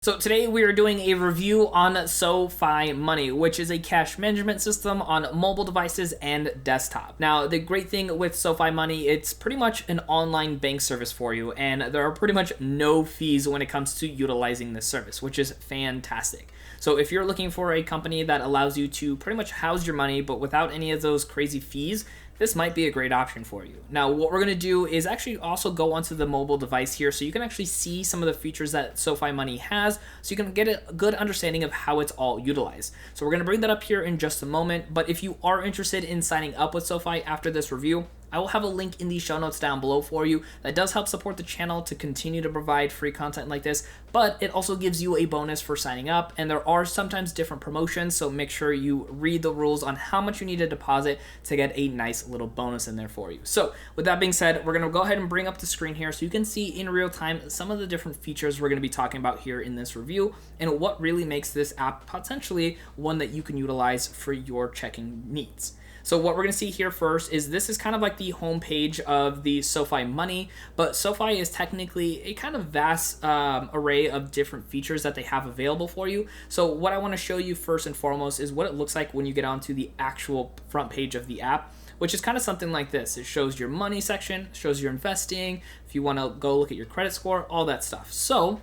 So today we are doing a review on SoFi Money, which is a cash management system on mobile devices and desktop. Now, the great thing with SoFi Money, it's pretty much an online bank service for you, and there are pretty much no fees when it comes to utilizing this service, which is fantastic. So if you're looking for a company that allows you to pretty much house your money, but without any of those crazy fees, this might be a great option for you. Now, what we're gonna do is actually also go onto the mobile device here so you can actually see some of the features that SoFi Money has so you can get a good understanding of how it's all utilized. So we're gonna bring that up here in just a moment, but if you are interested in signing up with SoFi after this review, I will have a link in the show notes down below for you that does help support the channel to continue to provide free content like this, but it also gives you a bonus for signing up, and there are sometimes different promotions, so make sure you read the rules on how much you need to deposit to get a nice little bonus in there for you. So with that being said, we're gonna go ahead and bring up the screen here so you can see in real time some of the different features we're gonna be talking about here in this review and what really makes this app potentially one that you can utilize for your checking needs. So what we're going to see here first is this is kind of like the homepage of the SoFi Money, but SoFi is technically a kind of vast array of different features that they have available for you. So what I want to show you first and foremost is what it looks like when you get onto the actual front page of the app, which is kind of something like this. It shows your money section, shows your investing, if you want to go look at your credit score, all that stuff. So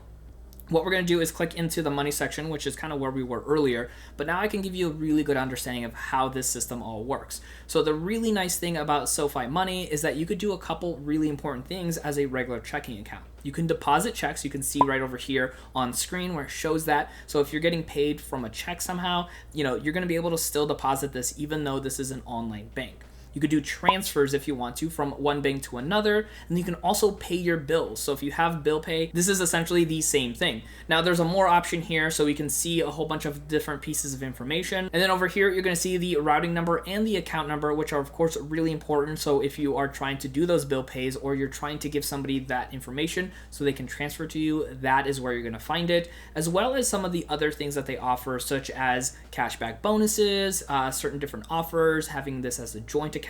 what we're going to do is click into the money section, which is kind of where we were earlier, but now I can give you a really good understanding of how this system all works. So the really nice thing about SoFi Money is that you could do a couple really important things as a regular checking account. You can deposit checks. You can see right over here on screen where it shows that. So if you're getting paid from a check somehow, you're going to be able to still deposit this even though this is an online bank. You could do transfers if you want to from one bank to another, and you can also pay your bills. So if you have bill pay, this is essentially the same thing. Now there's a more option here, so we can see a whole bunch of different pieces of information. And then over here, you're gonna see the routing number and the account number, which are of course really important. So if you are trying to do those bill pays or you're trying to give somebody that information so they can transfer to you, that is where you're gonna find it, as well as some of the other things that they offer, such as cashback bonuses, certain different offers, having this as a joint account,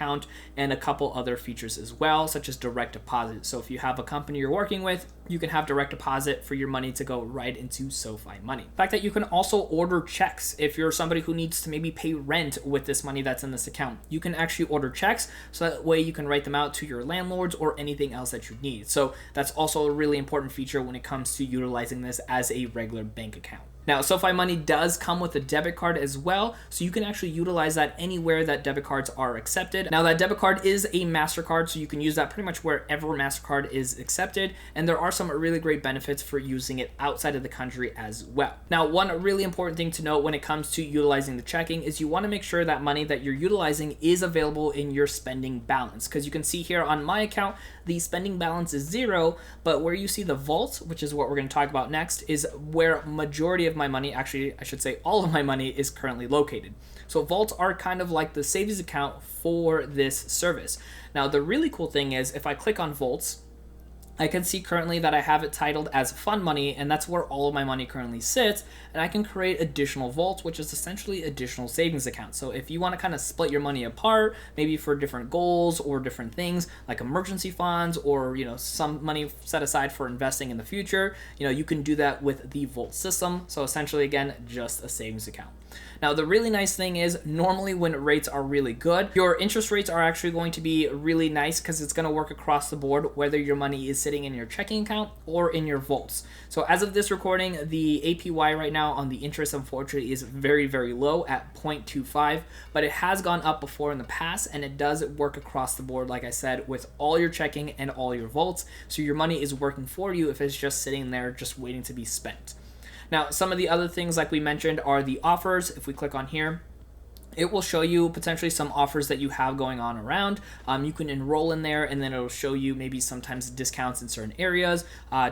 and a couple other features as well, such as direct deposit. So if you have a company you're working with, you can have direct deposit for your money to go right into SoFi Money. The fact that you can also order checks if you're somebody who needs to maybe pay rent with this money that's in this account. You can actually order checks so that way you can write them out to your landlords or anything else that you need. So that's also a really important feature when it comes to utilizing this as a regular bank account. Now, SoFi Money does come with a debit card as well, so you can actually utilize that anywhere that debit cards are accepted. Now, that debit card is a MasterCard, so you can use that pretty much wherever MasterCard is accepted, and there are some really great benefits for using it outside of the country as well. Now, one really important thing to note when it comes to utilizing the checking is you want to make sure that money that you're utilizing is available in your spending balance, because you can see here on my account, the spending balance is 0, but where you see the vault, which is what we're going to talk about next, is where majority of my money, actually I should say all of my money, is currently located. So vaults are kind of like the savings account for this service. Now the really cool thing is if I click on vaults, I can see currently that I have it titled as fund money, and that's where all of my money currently sits, and I can create additional vaults, which is essentially additional savings accounts. So if you want to kind of split your money apart, maybe for different goals or different things like emergency funds or some money set aside for investing in the future, you can do that with the vault system. So essentially, again, just a savings account. Now, the really nice thing is normally when rates are really good, your interest rates are actually going to be really nice because it's going to work across the board, whether your money is sitting in your checking account or in your vaults. So as of this recording, the APY right now on the interest, unfortunately, is very, very low at 0.25, but it has gone up before in the past, and it does work across the board, like I said, with all your checking and all your vaults. So your money is working for you if it's just sitting there just waiting to be spent. Now, some of the other things like we mentioned are the offers. If we click on here, it will show you potentially some offers that you have going on around. You can enroll in there, and then it'll show you maybe sometimes discounts in certain areas,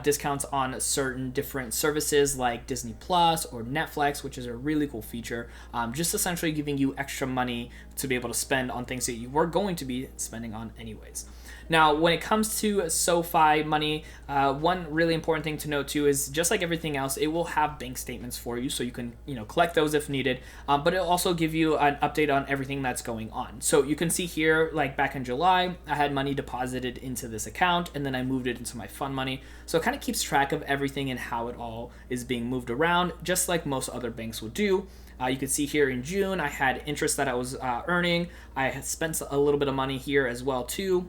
discounts on certain different services like Disney Plus or Netflix, which is a really cool feature, just essentially giving you extra money to be able to spend on things that you were going to be spending on anyways. Now, when it comes to SoFi Money, one really important thing to note too is just like everything else, it will have bank statements for you, so you can collect those if needed. But it'll also give you an update on everything that's going on. So you can see here, like back in July, I had money deposited into this account, and then I moved it into my fund money. So it kind of keeps track of everything and how it all is being moved around, just like most other banks will do. You can see here in June, I had interest that I was earning. I had spent a little bit of money here as well too.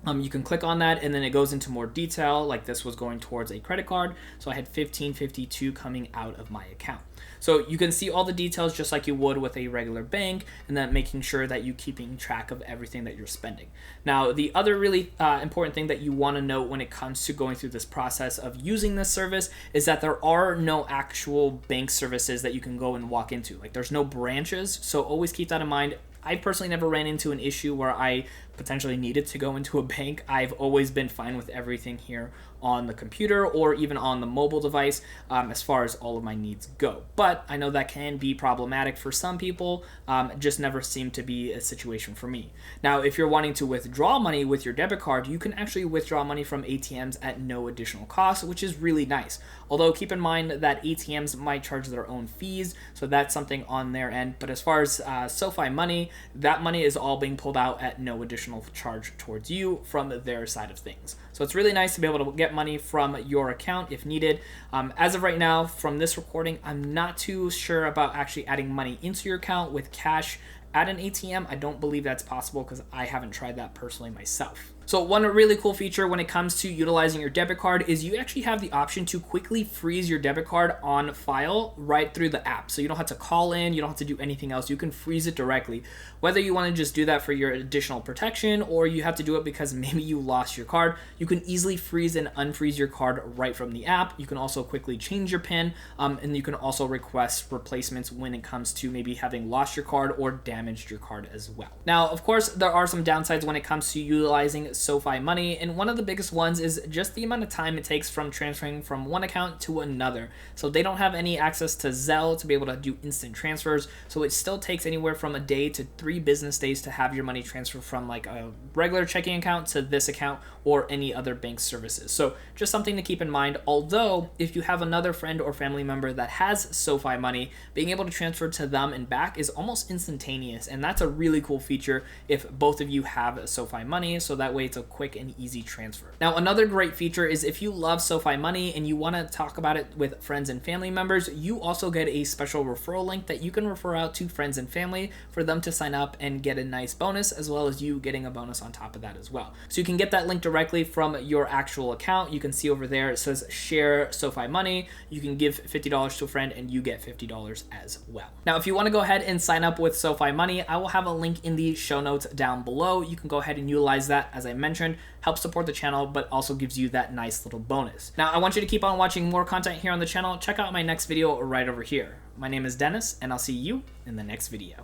You can click on that, and then it goes into more detail, like this was going towards a credit card. So I had $15.52 coming out of my account. So you can see all the details just like you would with a regular bank, and then making sure that you're keeping track of everything that you're spending. Now, the other really important thing that you want to note when it comes to going through this process of using this service is that there are no actual bank services that you can go and walk into. Like, there's no branches, so always keep that in mind. I personally never ran into an issue where I potentially needed to go into a bank. I've always been fine with everything here on the computer or even on the mobile device as far as all of my needs go. But I know that can be problematic for some people. It just never seemed to be a situation for me. Now, if you're wanting to withdraw money with your debit card, you can actually withdraw money from ATMs at no additional cost, which is really nice. Although keep in mind that ATMs might charge their own fees, so that's something on their end. But as far as SoFi Money, that money is all being pulled out at no additional charge towards you from their side of things. So it's really nice to be able to get money from your account if needed. As of right now, from this recording, I'm not too sure about actually adding money into your account with cash at an ATM. I don't believe that's possible because I haven't tried that personally myself. So one really cool feature when it comes to utilizing your debit card is you actually have the option to quickly freeze your debit card on file right through the app. So you don't have to call in, you don't have to do anything else. You can freeze it directly. Whether you want to just do that for your additional protection or you have to do it because maybe you lost your card, you can easily freeze and unfreeze your card right from the app. You can also quickly change your PIN, and you can also request replacements when it comes to maybe having lost your card or damaged your card as well. Now, of course, there are some downsides when it comes to utilizing SoFi Money, and one of the biggest ones is just the amount of time it takes from transferring from one account to another. So they don't have any access to Zelle to be able to do instant transfers, so it still takes anywhere from a day to 3 business days to have your money transfer from like a regular checking account to this account or any other bank services. So just something to keep in mind. Although if you have another friend or family member that has SoFi Money, being able to transfer to them and back is almost instantaneous, and that's a really cool feature if both of you have SoFi Money, so that way it's a quick and easy transfer. Now, another great feature is if you love SoFi Money and you want to talk about it with friends and family members, you also get a special referral link that you can refer out to friends and family for them to sign up and get a nice bonus, as well as you getting a bonus on top of that as well. So you can get that link directly from your actual account. You can see over there it says share SoFi Money. You can give $50 to a friend and you get $50 as well. Now, if you want to go ahead and sign up with SoFi Money, I will have a link in the show notes down below. You can go ahead and utilize that, as I mentioned, helps support the channel, but also gives you that nice little bonus. Now, I want you to keep on watching more content here on the channel. Check out my next video right over here. My name is Dennis, and I'll see you in the next video.